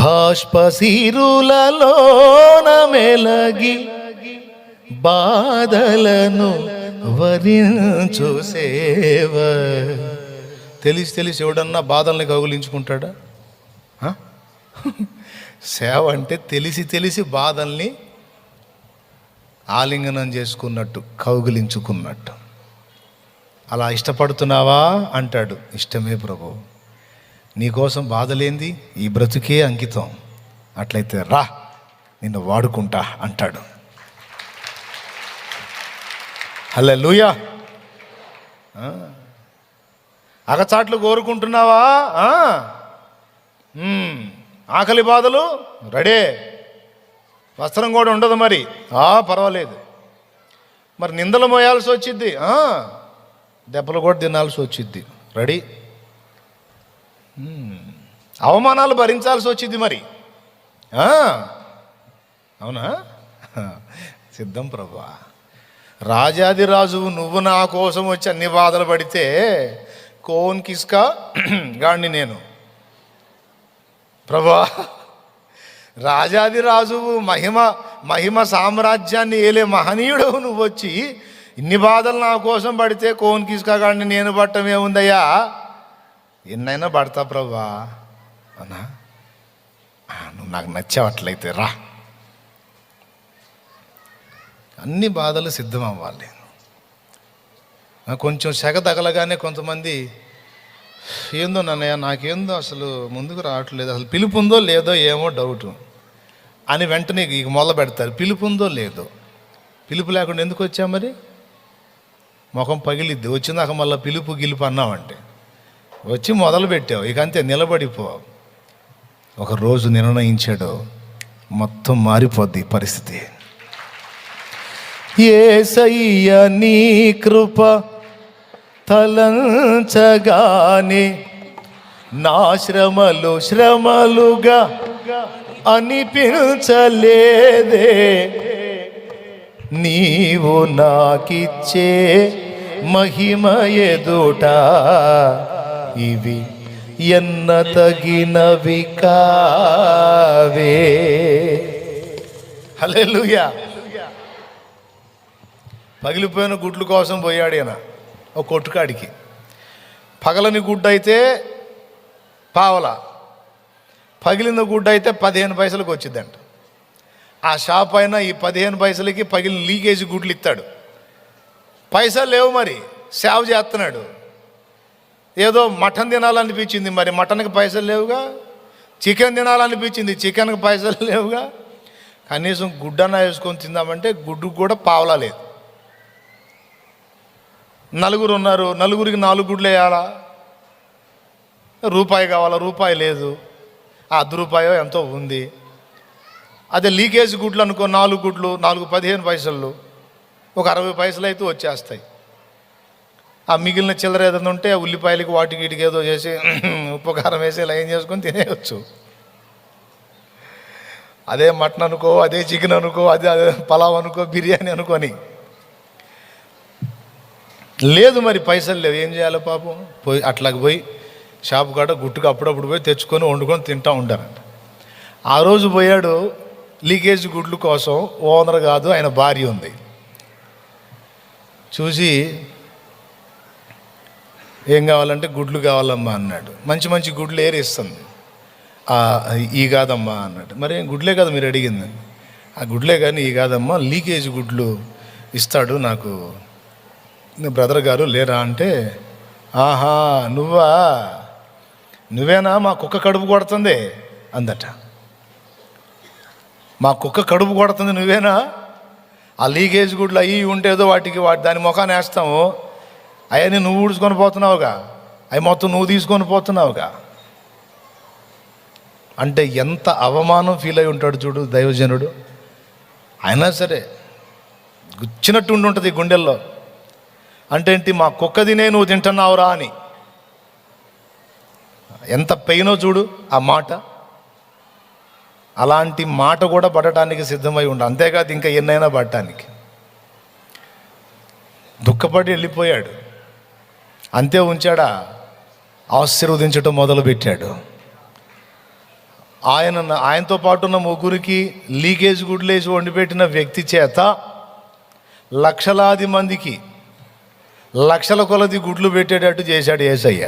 బాష్పశిరులలోన మెలగి బాధలను వరించు సేవ. తెలిసి ఎవడన్నా బాధల్ని కౌగిలించుకుంటాడా? సేవ అంటే తెలిసి బాధల్ని ఆలింగనం చేసుకున్నట్టు, కౌగిలించుకున్నట్టు. అలా ఇష్టపడుతున్నావా అంటాడు. ఇష్టమే ప్రభు, నీకోసం బాధలేంది, ఈ బ్రతుకే అంకితం. అట్లయితే రా, నిన్ను వాడుకుంటా అంటాడు. హల్లెలూయా. అగచాట్లు కోరుకుంటున్నావా? ఆకలి బాధలు రెడీ, వస్త్రం కూడా ఉండదు మరి, పర్వాలేదు. మరి నిందలు మోయాల్సి వచ్చిద్ది, దెబ్బలు కూడా తినాల్సి వచ్చిద్ది, రెడీ. అవమానాలు భరించాల్సి వచ్చింది మరి, అవునా? సిద్ధం ప్రభువా. రాజాది రాజువు నువ్వు నా కోసం వచ్చి అన్ని బాధలు పడితే కోన్ కిస్కా గాడిని నేను. ప్రభువా, రాజాది రాజువు, మహిమ సామ్రాజ్యాన్ని ఏలే మహనీయుడవు నువ్వు వచ్చి ఇన్ని బాధలు నా కోసం పడితే కోన్ కిస్కా గాడిని నేను పట్టం ఏముందయ్యా, ఎన్నైనా పడతా ప్రభువా అన్నా. నువ్వు నాకు నచ్చావట్లయితే రా. అన్ని బాధలు సిద్ధం అవ్వాలి. కొంచెం సెగ తగలగానే కొంతమంది ఏందో నన్నయ్య, నాకేందో అసలు ముందుకు రావట్లేదు, అసలు పిలుపు ఉందో లేదో ఏమో డౌటు అని వెంటనే ఇక మొదలు పెడతారు. పిలుపు ఉందో లేదో, పిలుపు లేకుండా ఎందుకు వచ్చా మరి? ముఖం పగిలిద్ది. వచ్చిందాక మళ్ళీ పిలుపు గిలుపు అన్నావంటే వచ్చి మొదలు పెట్టావు, ఇక అంతే నిలబడిపోవు. ఒక రోజు నిర్ణయించాడు, మొత్తం మారిపోద్ది పరిస్థితి. యేసయ్య నీ కృప తలంచగానే నా శ్రమలుగా అనిపించలేదే, నీవు నాకిచ్చే మహిమ ఎదుట ఇవి ఎన్న తగినవి కావే. హల్లెలూయా. పగిలిపోయిన గుడ్ల కోసం పోయాడు ఈయన ఒక కొట్టుకాడికి. పగలని గుడ్డ అయితే పావలా, పగిలిన గుడ్డ అయితే 15 పైసలకు వచ్చిందంట. ఆ షాప్ అయినా ఈ 15 పైసలకి పగిలిన లీకేజ్ గుడ్లు ఇస్తాడు. పైసలు లేవు మరి, సేవ చేస్తున్నాడు. ఏదో మటన్ తినాలనిపించింది, మరి మటన్కి పైసలు లేవుగా. చికెన్ తినాలనిపించింది, చికెన్కి పైసలు లేవుగా. కనీసం గుడ్డన్నా వేసుకొని తిందామంటే గుడ్డు కూడా పావలా లేదు. నలుగురు ఉన్నారు, నలుగురికి 4 గుడ్లు వేయాలా, రూపాయి కావాలా, రూపాయి లేదు. ₹10 ఎంతో ఉంది. అదే లీకేజ్ గుడ్లు అనుకో, 4 గుడ్లు 4 15 పైసలు, ఒక 60 పైసలు అయితే వచ్చేస్తాయి. ఆ మిగిలిన చిల్లర ఏదైనా ఉంటే ఉల్లిపాయలకి వాటికి వీటికి ఏదో చేసి ఉప్పు కారం వేసి ఇలా ఏం చేసుకొని తినేయచ్చు. అదే మటన్ అనుకో, అదే చికెన్ అనుకో, అదే పలావ్ అనుకో, బిర్యానీ అనుకొని లేదు మరి, పైసలు లేవు. ఏం చేయాలి పాపం? పోయి అట్లాగ పోయి షాపు కాడ గుట్టుకు అప్పుడప్పుడు పోయి తెచ్చుకొని వండుకొని తింటూ ఉంటారంట. ఆ రోజు పోయాడు లీకేజ్ గుడ్లు కోసం. ఓనర్ కాదు, ఆయన భార్య ఉంది. చూసి ఏం కావాలంటే గుడ్లు కావాలమ్మా అన్నాడు. మంచి మంచి గుడ్లు ఏరిస్తుంది. ఈ కాదమ్మా అన్నాడు. మరి గుడ్లే కదా మీరు అడిగింది? ఆ గుడ్లే కానీ ఈ కాదమ్మా, లీకేజ్ గుడ్లు ఇస్తాడు నాకు బ్రదర్ గారు లేరా అంటే, ఆహా నువ్వేనా మా కుక్క కడుపు కొడుతుంది అందట. మా కుక్క కడుపు కొడుతుంది నువ్వేనా? ఆ లీకేజ్ గుడ్లు అవి ఉంటేదో వాటికి దాని ముఖాన్ని వేస్తాము, అవన్నీ నువ్వు ఊడ్చుకొని పోతున్నావుగా, అవి మొత్తం నువ్వు తీసుకొని పోతున్నావుగా అంటే ఎంత అవమానం ఫీల్ అయి ఉంటాడు చూడు దైవజనుడు. అయినా సరే గుచ్చినట్టు ఉండి ఉంటుంది గుండెల్లో. అంటే ఏంటి, మా కుక్క తినే నువ్వు తింటున్నావురా అని. ఎంత పెయినో చూడు ఆ మాట. అలాంటి మాట కూడా పడటానికి సిద్ధమై ఉండు, అంతేకాదు ఇంకా ఎన్నైనా పడటానికి. దుఃఖపడి వెళ్ళిపోయాడు. అంతే ఉంచాడా? ఆశీర్వదించటం మొదలుపెట్టాడు. ఆయనతో పాటు ఉన్న ముగ్గురికి లీకేజ్ గుడ్లేసి వండిపెట్టిన వ్యక్తి చేత లక్షలాది మందికి లక్షల కొలది గుడ్లు పెట్టేటట్టు చేశాడు యేసయ్య.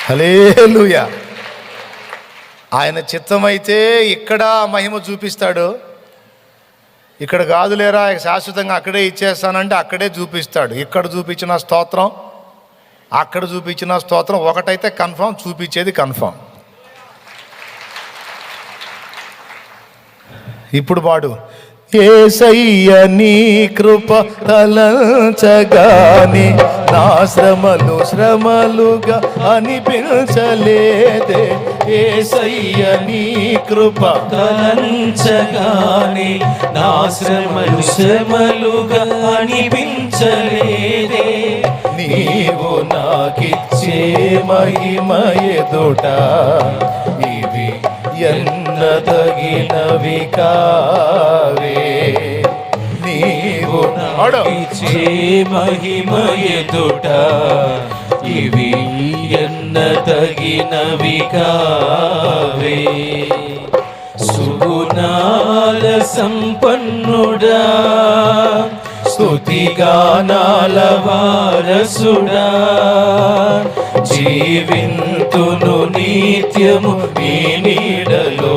హల్లెలూయా. ఆయన చిత్తమైతే ఇక్కడ మహిమ చూపిస్తాడు, ఇక్కడ కాదులేరా శాశ్వతంగా అక్కడే ఇచ్చేస్తానంటే అక్కడే చూపిస్తాడు. ఇక్కడ చూపించిన స్తోత్రం, అక్కడ చూపించిన స్తోత్రం ఒకటైతే కన్ఫర్మ్, చూపించేది కన్ఫర్మ్. ఇప్పుడు పాడు. యేసయ్య నీ కృప తలంచగాని నా శ్రమలు శ్రమలుగా అనిపించలేదే. యేసయ్య నీ కృప తలంచగాని నా శ్రమలు శ్రమలుగా అనిపించలేదే. నీవు నాకిచ్చే మహిమ ఎదుట ఇవి ఎన్నదగినవి కావే. నీవు నాకిచ్చే మహిమ ఎదుట ఇవి ఎన్నదగినవి కావే. సుగుణాల సంపన్నుడా, స్తుతిగానాల వారసుడా, జీవింతును నిత్యము నీ నీడలో,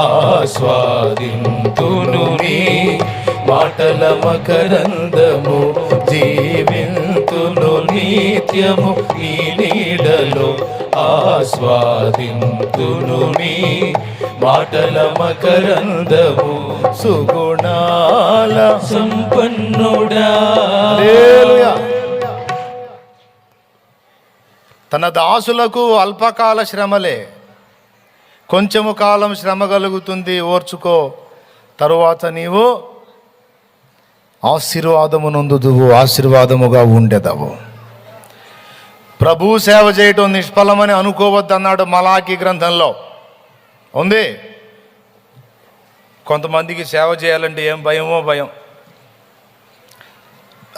ఆస్వాదింతును నీ మాటల మకరందము. జీవింతును నిత్యము నీ నీడలో, ఆస్వాదింతును నీ మాటల మకరందము. సుగుణాల సంపన్నుడా. హల్లెలూయా. తన దాసులకు అల్పకాల శ్రమలే, కొంచెము కాలం శ్రమ కలుగుతుంది, ఓర్చుకో, తరువాత నీవు ఆశీర్వాదము నొందుదువు, ఆశీర్వాదముగా ఉండెదవు. ప్రభు సేవ చేయటం నిష్ఫలమని అనుకోవద్దన్నాడు మలాకి గ్రంథంలో ఉంది. కొంతమందికి సేవ చేయాలంటే ఏం భయమో భయం.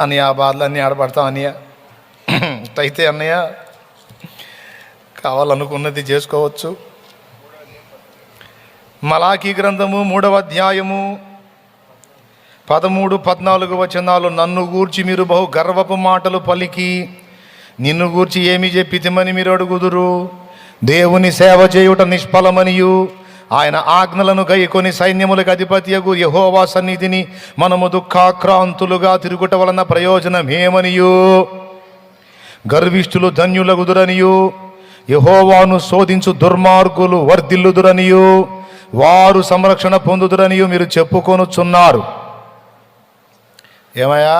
అన్నయ్య ఆ బాధలు అన్నీ ఆడపడతాం అన్నయ్య, అయితే అన్నయ్య కావాలనుకున్నది చేసుకోవచ్చు. మలాకి గ్రంథము 3వ అధ్యాయము 13-14 వచనాలు. నన్ను గూర్చి మీరు బహు గర్వపు మాటలు పలికి నిన్ను గూర్చి ఏమి చెప్పితిమని మీరు అడుగుదురు. దేవుని సేవ చేయుట నిష్ఫలమనియు ఆయన ఆజ్ఞలను గైకొని సైన్యములకు అధిపతియగు యెహోవా సన్నిధిని మనము దుఃఖాక్రాంతులుగా తిరుగుట వలన ప్రయోజనమేమనియు, గర్విష్ఠులు ధన్యులగుదురనియు, యెహోవాను శోధించు దుర్మార్గులు వర్ధిల్లుదురనియు, వారు సంరక్షణ పొందుదురనియు మీరు చెప్పుకొనుచున్నారు. ఏమయ్యా,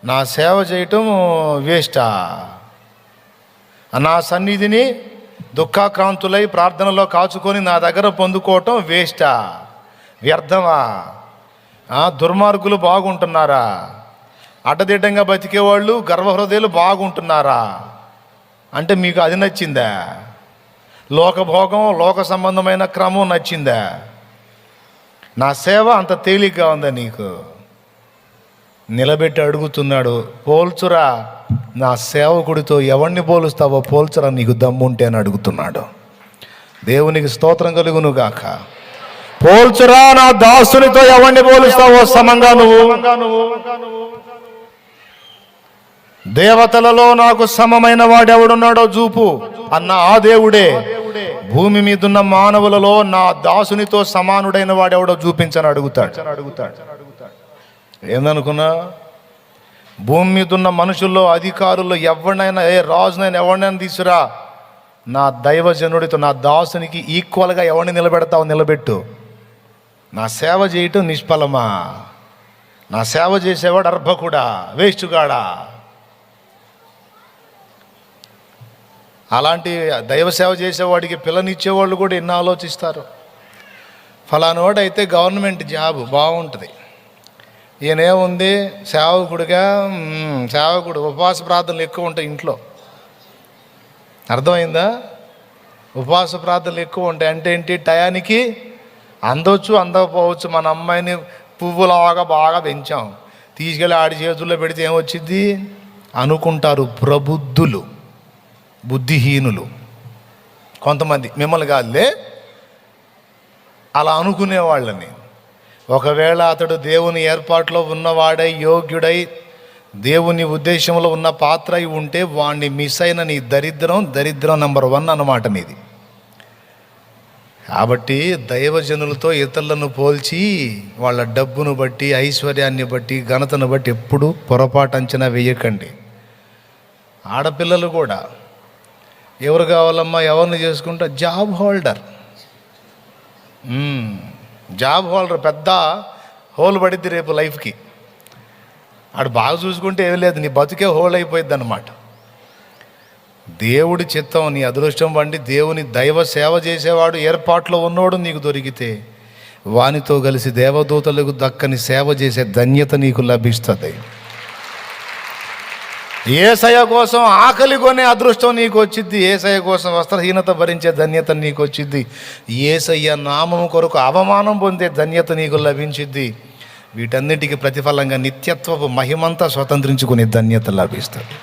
నా సేవ చేయటం వేస్టా? నా సన్నిధిని దుఃఖాక్రాంతులై ప్రార్థనలో కాచుకొని నా దగ్గర పొందుకోవటం వేస్టా, వ్యర్థమా? దుర్మార్గులు బాగుంటున్నారా? అడ్డదిడ్డంగా బతికేవాళ్ళు గర్వహృదయాలు బాగుంటున్నారా? అంటే మీకు అది నచ్చిందా? లోకభోగం, లోక సంబంధమైన క్రమం నచ్చిందా? నా సేవ అంత తేలిగ్గా ఉందా నీకు? నిలబెట్టి అడుగుతున్నాడు, పోల్చురా, నా సేవకుడితో ఎవరిని పోలుస్తావో పోల్చురా నీకు దమ్ముంటే అని అడుగుతున్నాడు. దేవునికి స్తోత్రం కలుగును గాక. పోల్చురా, నా దాసునితో ఎవరిని పోలుస్తావో సమంగా నువ్వు. దేవతలలో నాకు సమమైన వాడెవడున్నాడో చూపు అన్న ఆ దేవుడే భూమి మీదున్న మానవులలో నా దాసునితో సమానుడైన వాడెవడో చూపించని అడుగుతాడు. ఏందనుకున్నా? భూమి మీద ఉన్న మనుషుల్లో, అధికారుల్లో ఎవరినైనా, ఏ రాజునైనా ఎవరినైనా తీసురా, నా దైవజనుడితో నా దాసునికి ఈక్వల్గా ఎవరిని నిలబెడతావు నిలబెట్టు. నా సేవ చేయటం నిష్ఫలమా? నా సేవ చేసేవాడు అర్భకుడా, వేస్టుగాడా? అలాంటి దైవ సేవ చేసేవాడికి పిల్లనిచ్చేవాళ్ళు కూడా ఎన్నో ఆలోచిస్తారు. ఫలానోడు అయితే గవర్నమెంట్ జాబ్ బాగుంటుంది, ఈయనేముంది సేవకుడిగా, సేవకుడు ఉపవాస ప్రార్థనలు ఎక్కువ ఉంటాయి ఇంట్లో. అర్థమైందా? ఉపవాస ప్రార్థనలు ఎక్కువ ఉంటాయి అంటే ఏంటి? టయానికి అందవచ్చు అందకపోవచ్చు. మన అమ్మాయిని పువ్వులాగా బాగా పెంచాం, తీసుకెళ్ళి ఆడి చేతుల్లో పెడితే ఏమొచ్చింది అనుకుంటారు ప్రబుద్ధులు, బుద్ధిహీనులు. కొంతమంది, మిమ్మల్ని కాదులే, అలా అనుకునేవాళ్ళని. ఒకవేళ అతడు దేవుని ఏర్పాట్లో ఉన్నవాడై యోగ్యుడై దేవుని ఉద్దేశంలో ఉన్న పాత్ర అయి ఉంటే వాణ్ణి మిస్ అయిన నీ దరిద్రం నెంబర్ 1 అన్నమాట నీది. కాబట్టి దైవజనులతో ఇతరులను పోల్చి వాళ్ళ డబ్బును బట్టి, ఐశ్వర్యాన్ని బట్టి, ఘనతను బట్టి ఎప్పుడూ పొరపాటు అంచనా వేయకండి. ఆడపిల్లలు కూడా ఎవరు కావాలమ్మా, ఎవరిని చేసుకుంటా, జాబ్ హోల్డర్ పెద్ద హోల్ పడిద్ది రేపు లైఫ్కి. ఆడు బాగా చూసుకుంటే ఏం లేదు, నీ బతుకే హోల్ అయిపోయింది అన్నమాట. దేవుడి చిత్తం, నీ అదృష్టం వండి దేవుని దైవ సేవ చేసేవాడు ఏర్పాట్లో ఉన్నవాడు నీకు దొరికితే వానితో కలిసి దేవదూతలకు దక్కని సేవ చేసే ధన్యత నీకు లభిస్తుంది. యేసయ్య కోసం ఆకలి కొనే అదృష్టం నీకు వచ్చిద్ది. యేసయ్య కోసం వస్త్రహీనత భరించే ధన్యత నీకు వచ్చిద్ది. యేసయ్య నామము కొరకు అవమానం పొందే ధన్యత నీకు లభించిద్ది. వీటన్నిటికీ ప్రతిఫలంగా నిత్యత్వపు మహిమంతా స్వతంత్రించుకునే ధన్యత లభిస్తుంది.